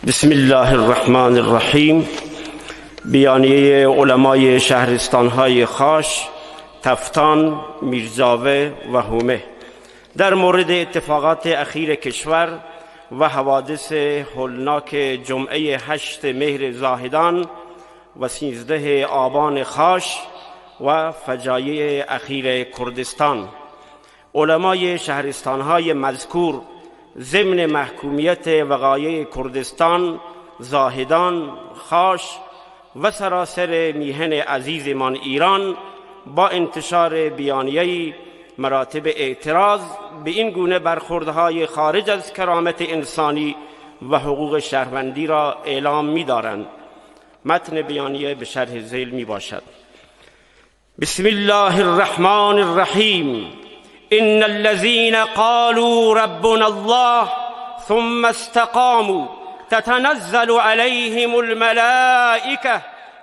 بسم الله الرحمن الرحیم. بیانیه علمای شهرستانهای خاش، تفتان، میرزاوه و هومه در مورد اتفاقات اخیر کشور و حوادث هولناک جمعه 8 مهر زاهدان و 13 آبان خاش و فجایع اخیر کردستان. علمای شهرستانهای مذکور ضمن محکومیت وقایع کردستان، زاهدان، خاش و سراسر میهن عزیزمان ایران با انتشار بیانیه‌ای مراتب اعتراض به این گونه برخوردهای خارج از کرامت انسانی و حقوق شهروندی را اعلام می‌دارند. متن بیانیه به شرح ذیل می باشد. بسم الله الرحمن الرحیم. ان الذين قالوا ربنا الله ثم استقاموا تتنزل عليهم الملائكة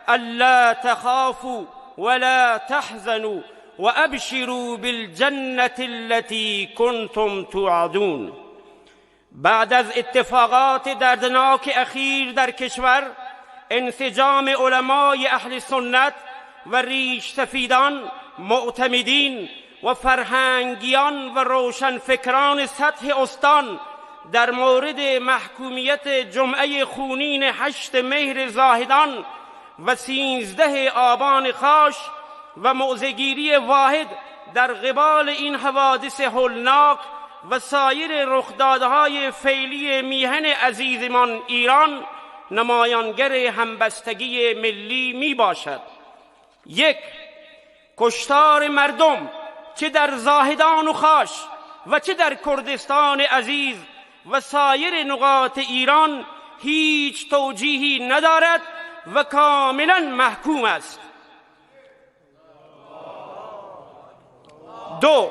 ألا تخافوا ولا تحزنوا وأبشروا بالجنة التي كنتم توعدون. بعد از اتفاقات دردناک اخیر در کشور، انسجام علمای اهل سنت و ریش سفیدان، معتمدین و فرهنگیان و روشنفکران سطح استان در مورد محکومیت جمعه خونین 8 مهر زاهدان و 13 آبان خاش و موضع‌گیری واحد در قبال این حوادث هولناک و سایر رخدادهای فعلی میهن عزیزمان ایران نمایانگر همبستگی ملی می باشد. 1. کشتار مردم چه در زاهدان و خاش و چه در کردستان عزیز و سایر نقاط ایران هیچ توجیهی ندارد و کاملا محکوم است. 2.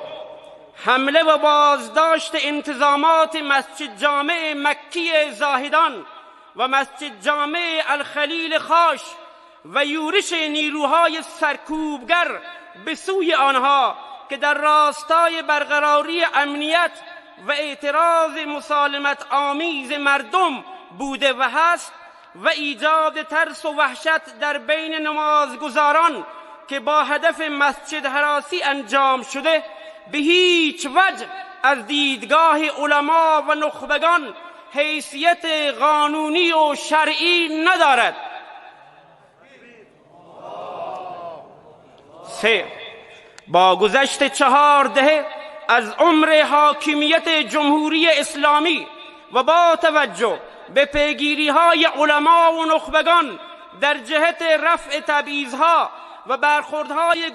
حمله و بازداشت انتظامات مسجد جامع مکی زاهدان و مسجد جامع الخلیل خاش و یورش نیروهای سرکوبگر به سوی آنها که در راستای برقراری امنیت و اعتراض مسالمت آمیز مردم بوده و هست و ایجاد ترس و وحشت در بین نمازگزاران که با هدف مسجد هراسی انجام شده، به هیچ وجه از دیدگاه علما و نخبگان حیثیت قانونی و شرعی ندارد. 3. با گذشت 4 دهه از عمر حاکمیت جمهوری اسلامی و با توجه به پیگیری‌های علما و نخبگان در جهت رفع تبعیض‌ها و برخوردهای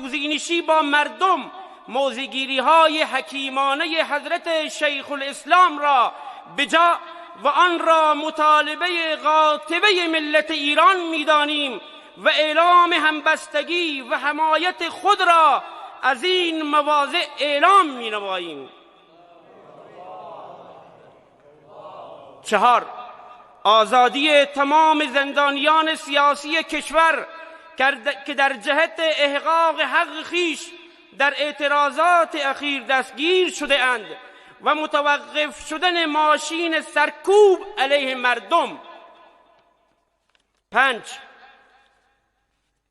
گزینشی با مردم، موضع‌گیری‌های حکیمانه حضرت شیخ الاسلام را بجا و آن را مطالبه قاطبه ملت ایران می‌دانیم و اعلام همبستگی و حمایت خود را از این مواضع اعلام می‌نماییم. 4. آزادی تمام زندانیان سیاسی کشور که در جهت احقاق حق خویش در اعتراضات اخیر دستگیر شده اند و متوقف شدن ماشین سرکوب علیه مردم. 5.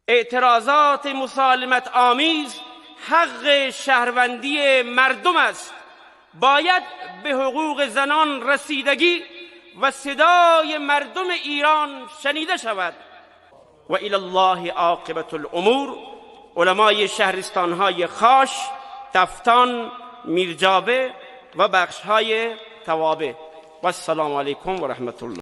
اعتراضات مسالمت آمیز حق شهروندی مردم است. باید به حقوق زنان رسیدگی و صدای مردم ایران شنیده شود. و الی الله عاقبت الامور. علمای شهرستانهای خاش، تفتان، میرجاوه و بخشهای توابه. و السلام علیکم و رحمت الله.